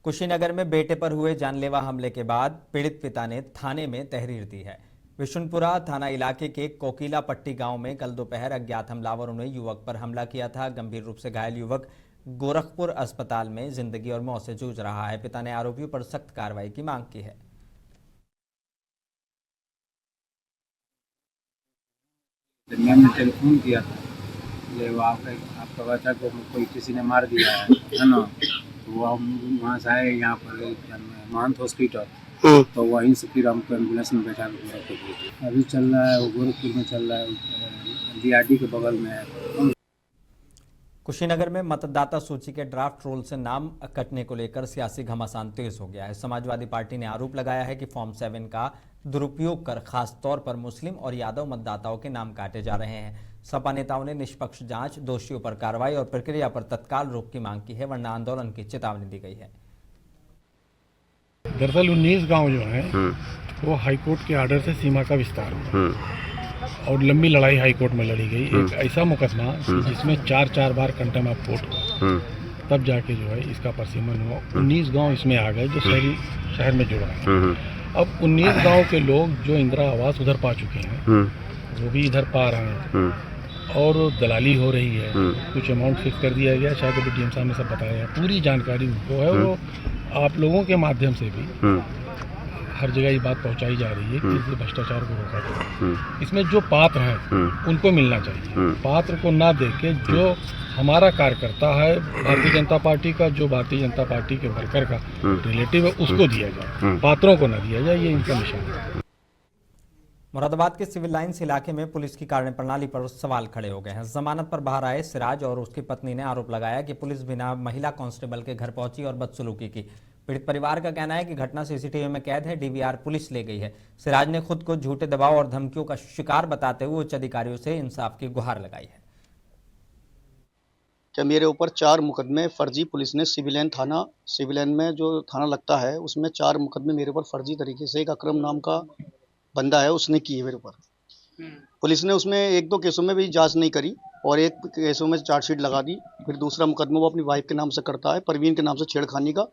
कुशीनगर में बेटे पर हुए जानलेवा हमले के बाद पीड़ित पिता ने थाने में तहरीर दी है। विशुनपुरा थाना इलाके के कोकिला पट्टी गांव में कल दोपहर अज्ञात हमलावरों ने युवक पर हमला किया था। गंभीर रूप से घायल युवक गोरखपुर अस्पताल में जिंदगी और मौत से जूझ रहा है। पिता ने आरोपियों पर सख्त कार्रवाई की मांग की है। मैंने टेलीफोन किया था, ये वो आपका बच्चा को कोई किसी ने मार दिया है ना। तो वो हम वहाँ से आए यहाँ पर महंत हॉस्पिटल, तो वहीं से फिर हमको एम्बुलेंस में बैठा के भेजे। अभी चल रहा है वो गोरखपुर में चल रहा है, DRD के बगल में है। कुशीनगर में मतदाता सूची के ड्राफ्ट रोल से नाम कटने को लेकर सियासी घमासान तेज हो गया है। समाजवादी पार्टी ने आरोप लगाया है कि फॉर्म 7 का दुरुपयोग कर खास तौर पर मुस्लिम और यादव मतदाताओं के नाम काटे जा रहे हैं। सपा नेताओं ने निष्पक्ष जांच, दोषियों पर कार्रवाई और प्रक्रिया पर तत्काल रोक की मांग की है, वरना आंदोलन की चेतावनी दी गई है। दरअसल 19 गांव जो हैं वो हाईकोर्ट के आर्डर से सीमा का विस्तार हुआ और लंबी लड़ाई हाईकोर्ट में लड़ी गई। एक ऐसा मुकदमा जिसमें 4 बार कंटेम ऑफ कोर्ट हुआ, तब जाके जो है इसका परसिमन हुआ। 19 गांव इसमें आ गए जो शहर में जुड़ रहे हैं। अब 19 गांव के लोग जो इंदिरा आवास उधर पा चुके हैं वो भी इधर पा रहे हैं और दलाली हो रही है। कुछ अमाउंट फिक्स कर दिया गया, शायद अभी DM साहब ने सब बताया। पूरी जानकारी उनको है, वो आप लोगों के माध्यम से भी हर जगह ये बात पहुंचाई जा रही है कि इस भ्रष्टाचार को रोका जाए। इसमें जो पात्र हैं उनको मिलना चाहिए, पात्र को ना देके जो हमारा कार्यकर्ता है भारतीय जनता पार्टी का, जो भारतीय जनता पार्टी के वर्कर का रिलेटिव है उसको दिया जाए, पात्रों को ना दिया जाए। ये इनका निशान है। मुरादाबाद के सिविल लाइंस इलाके में पुलिस की कार्यप्रणाली पर सवाल खड़े हो गए हैं। जमानत पर बाहर आए सिराज और उसकी पत्नी ने आरोप लगाया कि पुलिस बिना महिला कांस्टेबल के घर पहुंची और बदसलूकी की। पीड़ित परिवार का कहना है कि घटना CCTV में कैद है, DVR पुलिस ले गई है। सिराज ने खुद को झूठे दबाव और धमकियों का शिकार बताते हुए उच्च अधिकारियों से इंसाफ की गुहार लगाई है। क्या मेरे ऊपर 4 मुकदमे फर्जी पुलिस ने सिविल लाइन में जो थाना लगता है उसमें 4 मुकदमे मेरे ऊपर फर्जी तरीके से, एक अकरम नाम का बंदा है उसने की है मेरे ऊपर। पुलिस ने उसमें 1-2 केसों में भी जांच नहीं करी और एक केसों में चार्जशीट लगा दी। फिर दूसरा मुकदमा वो अपनी वाइफ के नाम से करता है, परवीन के नाम से, छेड़खानी का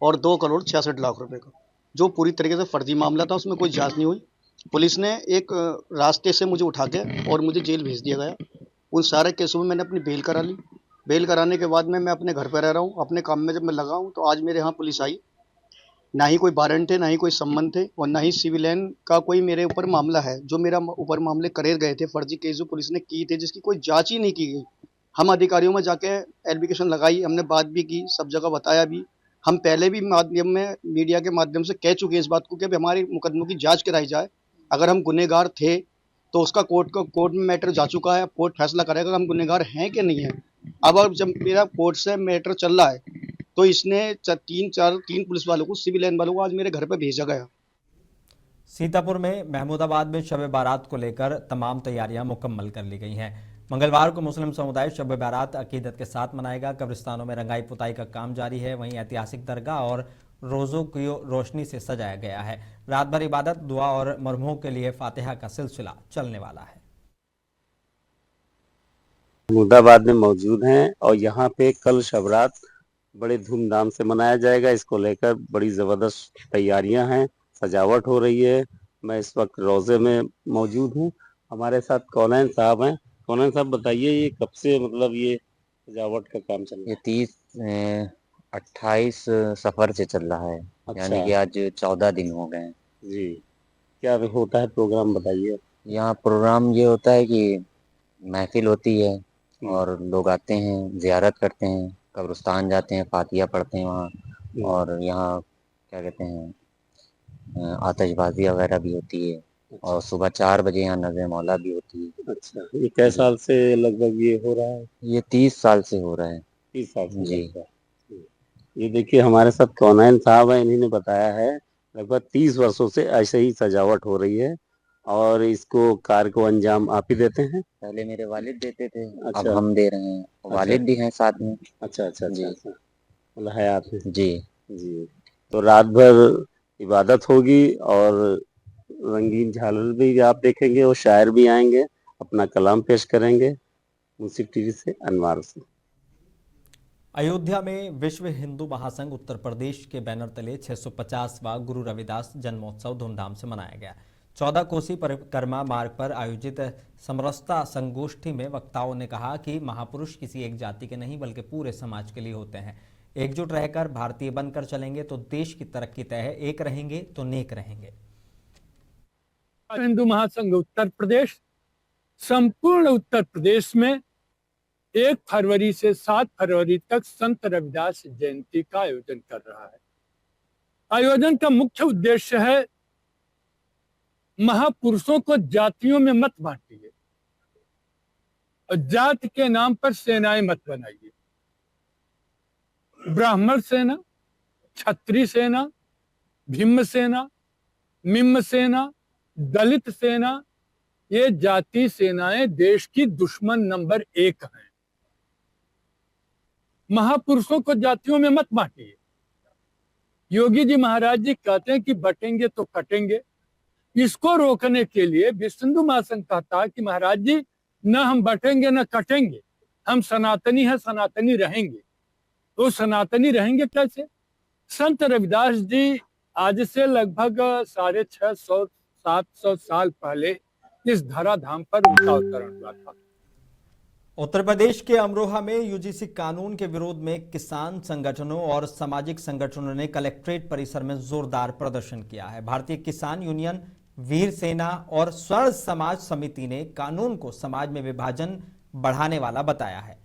और 2 करोड़ 66 लाख रुपए का, जो पूरी तरीके से फर्जी मामला था। उसमें कोई जांच नहीं हुई। पुलिस ने एक रास्ते से मुझे उठा के और मुझे जेल भेज दिया गया। उन सारे केसों में मैंने अपनी बेल करा ली। बेल कराने के बाद में मैं अपने घर पर रह रहा हूँ। अपने काम में जब मैं लगा हूँ तो आज मेरे यहाँ पुलिस आई, ना ही कोई वारंट थे, ना ही कोई संबंध थे और ना ही सिविल लाइन का कोई मेरे ऊपर मामला है। जो मेरा ऊपर मामले करे गए थे, फर्जी केस जो पुलिस ने किए थे, जिसकी कोई जांच ही नहीं की गई। हम अधिकारियों में जाके एप्लीकेशन लगाई, हमने बात भी की, सब जगह बताया भी। हम पहले भी माध्यम में, मीडिया के माध्यम से कह चुके हैं इस बात को कि हमारे मुकदमों की जांच कराई जाए। अगर हम गुनहगार थे तो उसका कोर्ट में मैटर जा चुका है, कोर्ट फैसला करेगा हम गुनहगार हैं कि नहीं है। अब जब मेरा कोर्ट से मैटर चल रहा है तो इसने 3 पुलिस वालों को, सिविल लाइन वालों को आज मेरे घर पर भेजा गया। सीतापुर में महमूदाबाद में शब बारात को लेकर तमाम तैयारियां मुकम्मल कर ली गई हैं। मंगलवार को मुस्लिम समुदाय शब बारात अकीदत के साथ मनाएगा। कब्रिस्तानों में रंगाई पुताई का काम जारी है। वहीं ऐतिहासिक दरगाह और रोज़ों की रोशनी से सजाया गया है। रात भर इबादत, दुआ और मरहूमों के लिए फातिहा का सिलसिला चलने वाला है। महमूदाबाद में मौजूद हैं और यहाँ पे कल शब रात बड़े धूमधाम से मनाया जाएगा। इसको लेकर बड़ी ज़बरदस्त तैयारियां हैं, सजावट हो रही है। मैं इस वक्त रोज़े में मौजूद हूँ। हमारे साथ कौनैन साहब हैं। कौनैन साहब बताइए, ये कब से मतलब ये सजावट का काम चल रहा है? ये 28 सफ़र से चल रहा है। अच्छा। यानी कि आज 14 दिन हो गए हैं। जी, क्या होता है प्रोग्राम बताइए। यहाँ प्रोग्राम ये होता है कि महफिल होती है और लोग आते हैं, ज़ियारत करते हैं, कब्रिस्तान जाते हैं, फातिहा पढ़ते हैं वहाँ। और यहाँ क्या कहते हैं, आतिशबाजी वगैरह भी होती है। और सुबह 4 बजे यहाँ नज़र मौला भी होती है। अच्छा, ये कै साल से लगभग ये हो रहा है? ये 30 साल से हो रहा है। 30 साल से जी। ये देखिए हमारे साथ कौनैन साहब हैं, इन्हीं ने बताया है लगभग 30 वर्षों से ऐसे ही सजावट हो रही है और इसको कार्य को अंजाम आप ही देते हैं? पहले मेरे वालिद देते थे। अच्छा। अब हम दे रहे हैं। वालिद भी हैं साथ में। अच्छा अच्छा जी। अच्छा, मतलब हयात है। जी जी, तो रात भर इबादत होगी और रंगीन झालर भी आप देखेंगे और शायर भी आएंगे, अपना कलाम पेश करेंगे। मुंसिफ टीवी से अनवार से। अयोध्या में विश्व हिंदू महासंघ उत्तर प्रदेश के बैनर तले 650वां गुरु रविदास जन्मोत्सव धूमधाम से मनाया गया। 14 कोसी परिक्रमा मार्ग पर आयोजित समरसता संगोष्ठी में वक्ताओं ने कहा कि महापुरुष किसी एक जाति के नहीं बल्कि पूरे समाज के लिए होते हैं। एकजुट रहकर भारतीय बनकर चलेंगे तो देश की तरक्की तय है, एक रहेंगे तो नेक रहेंगे। हिंदू महासंघ उत्तर प्रदेश संपूर्ण उत्तर प्रदेश में 1 फरवरी से 7 फरवरी तक संत रविदास जयंती का आयोजन कर रहा है। आयोजन का मुख्य उद्देश्य है महापुरुषों को जातियों में मत बांटिए और जाति के नाम पर सेनाएं मत बनाइए। ब्राह्मण सेना, क्षत्रिय सेना, भीम सेना, मिम सेना, दलित सेना, ये जाति सेनाएं देश की दुश्मन नंबर 1 हैं। महापुरुषों को जातियों में मत बांटिए। योगी जी महाराज जी कहते हैं कि बटेंगे तो कटेंगे। इसको रोकने के लिए विश्व हिंदू महासंघ कहता है कि महाराज जी न हम बटेंगे न कटेंगे, हम सनातनी हैं, सनातनी रहेंगे। तो सनातनी रहेंगे कैसे? संत रविदास जी आज से लगभग 650-700 साल पहले इस धराधाम पर उनका अवतरण हुआ था। उत्तर प्रदेश के अमरोहा में यूजीसी कानून के विरोध में किसान संगठनों और सामाजिक संगठनों ने कलेक्ट्रेट परिसर में जोरदार प्रदर्शन किया है। भारतीय किसान यूनियन, वीर सेना और स्वर्ण समाज समिति ने कानून को समाज में विभाजन बढ़ाने वाला बताया है।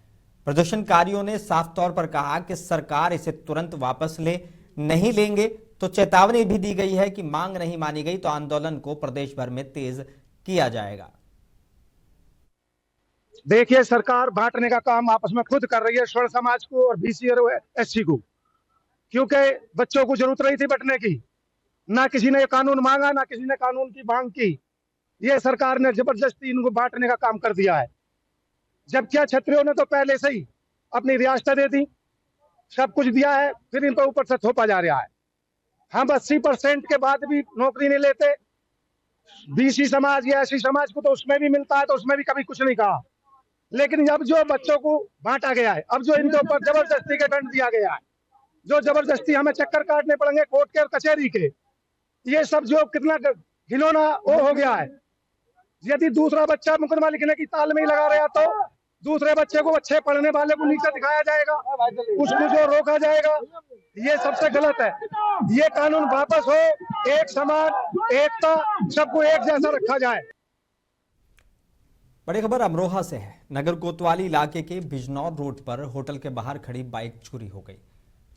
प्रदर्शनकारियों ने साफ तौर पर कहा कि सरकार इसे तुरंत वापस नहीं लेंगे तो चेतावनी भी दी गई है कि मांग नहीं मानी गई तो आंदोलन को प्रदेश भर में तेज किया जाएगा। देखिए, सरकार बांटने का काम आपस में खुद कर रही है, स्वर्ण समाज को और बीसी और एससी को, क्योंकि बच्चों को जरूरत रही थी बंटने की। ना किसी ने कानून मांगा, ना किसी ने कानून की मांग की। ये सरकार ने जबरदस्ती इनको बांटने का काम कर दिया है। जब क्या क्षत्रियों ने तो पहले से ही अपनी रियासतें दे दी, सब कुछ दिया है, फिर इन पर ऊपर से थोपा जा रहा है। हम 80% के बाद भी नौकरी नहीं लेते। बीसी समाज या एससी समाज को तो उसमें भी मिलता है, तो उसमें भी कभी कुछ नहीं कहा। लेकिन अब जो बच्चों को बांटा गया है, अब जो इनके ऊपर जबरदस्ती के दंड दिया गया है, जो जबरदस्ती हमें चक्कर काटने पड़ेंगे कोर्ट के और कचहरी के, ये सब जो कितना घिनौना वो हो गया है। यदि दूसरा बच्चा मुकदमा लिखने की ताल में ही लगा रहा तो दूसरे बच्चे को, अच्छे पढ़ने वाले को नीचे दिखाया जाएगा, उसको जो रोका जाएगा, ये सबसे गलत है। ये कानून वापस हो, एक समान, एकता, सबको एक जैसा रखा जाए। बड़ी खबर अमरोहा से है। नगर कोतवाली इलाके के बिजनौर रोड पर होटल के बाहर खड़ी बाइक चोरी हो गई।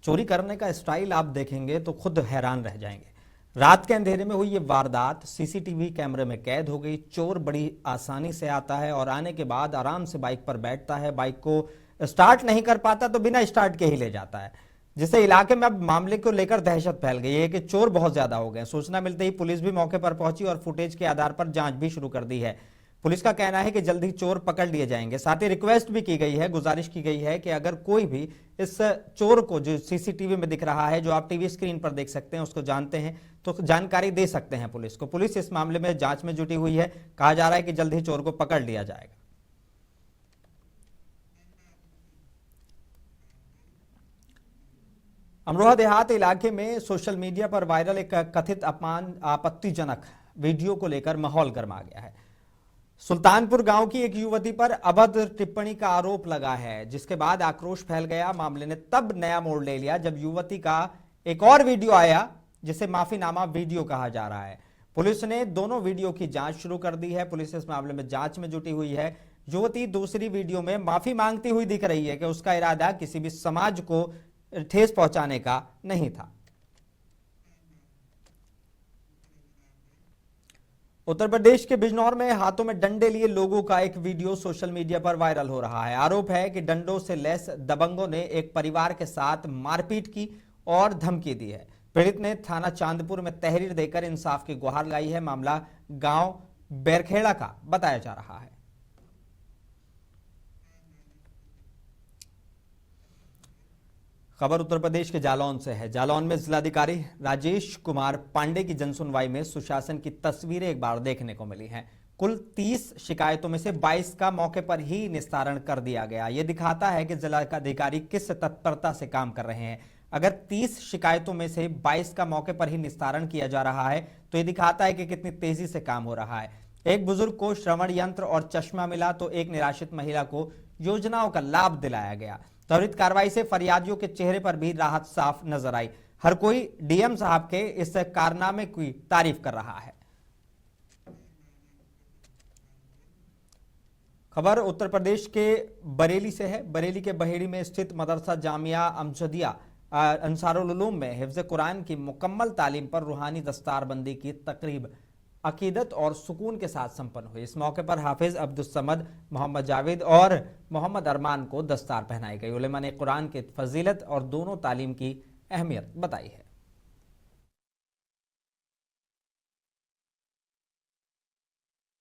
चोरी करने का स्टाइल आप देखेंगे तो खुद हैरान रह जाएंगे। रात के अंधेरे में हुई ये वारदात सीसीटीवी कैमरे में कैद हो गई। चोर बड़ी आसानी से आता है और आने के बाद आराम से बाइक पर बैठता है। बाइक को स्टार्ट नहीं कर पाता तो बिना स्टार्ट के ही ले जाता है, जिससे इलाके में अब मामले को लेकर दहशत फैल गई है कि चोर बहुत ज्यादा हो गए। सूचना मिलते ही पुलिस भी मौके पर पहुंची और फुटेज के आधार पर जांच भी शुरू कर दी है। पुलिस का कहना है कि जल्द ही चोर पकड़ लिए जाएंगे। साथ ही रिक्वेस्ट भी की गई है, गुजारिश की गई है कि अगर कोई भी इस चोर को, जो सीसीटीवी में दिख रहा है, जो आप टीवी स्क्रीन पर देख सकते हैं, उसको जानते हैं तो जानकारी दे सकते हैं पुलिस को। पुलिस इस मामले में जांच में जुटी हुई है। कहा जा रहा है कि जल्द ही चोर को पकड़ लिया जाएगा। अमरोहा देहात इलाके में सोशल मीडिया पर वायरल एक कथित आपत्तिजनक वीडियो को लेकर माहौल गर्मा गया है। सुल्तानपुर गांव की एक युवती पर अभद्र टिप्पणी का आरोप लगा है, जिसके बाद आक्रोश फैल गया। मामले ने तब नया मोड़ ले लिया जब युवती का एक और वीडियो आया, जिसे माफीनामा वीडियो कहा जा रहा है। पुलिस ने दोनों वीडियो की जांच शुरू कर दी है। पुलिस इस मामले में जांच में जुटी हुई है। युवती दूसरी वीडियो में माफी मांगती हुई दिख रही है कि उसका इरादा किसी भी समाज को ठेस पहुंचाने का नहीं था। उत्तर प्रदेश के बिजनौर में हाथों में डंडे लिए लोगों का एक वीडियो सोशल मीडिया पर वायरल हो रहा है। आरोप है कि डंडों से लैस दबंगों ने एक परिवार के साथ मारपीट की और धमकी दी है। पीड़ित ने थाना चांदपुर में तहरीर देकर इंसाफ की गुहार लगाई है। मामला गांव बैरखेड़ा का बताया जा रहा है। खबर उत्तर प्रदेश के जालौन से है। जालौन में जिलाधिकारी राजेश कुमार पांडे की जनसुनवाई में सुशासन की तस्वीरें एक बार देखने को मिली हैं। कुल 30 शिकायतों में से 22 का मौके पर ही निस्तारण कर दिया गया। यह दिखाता है कि जिलाधिकारी किस तत्परता से काम कर रहे हैं। अगर 30 शिकायतों में से 22 का मौके पर ही निस्तारण किया जा रहा है तो यह दिखाता है कि कितनी तेजी से काम हो रहा है। एक बुजुर्ग को श्रवण यंत्र और चश्मा मिला तो एक निराश्रित महिला को योजनाओं का लाभ दिलाया गया। त्वरित कार्रवाई से फरियादियों के चेहरे पर भी राहत साफ नजर आई। हर कोई डीएम साहब के इस कारनामे की तारीफ कर रहा है। खबर उत्तर प्रदेश के बरेली से है। बरेली के बहेड़ी में स्थित मदरसा जामिया अमजदिया अंसारुल उलूम में हिफ्ज़ कुरान की मुकम्मल तालीम पर रूहानी दस्तारबंदी की तकरीब अकीदत और सुकून के साथ संपन्न हुई। इस मौके पर हाफिज अब्दुल समद, मोहम्मद जावेद और मोहम्मद अरमान को दस्तार पहनाई गई। उलेमा ने कुरान की फजीलत और दोनों तालीम की अहमियत बताई है।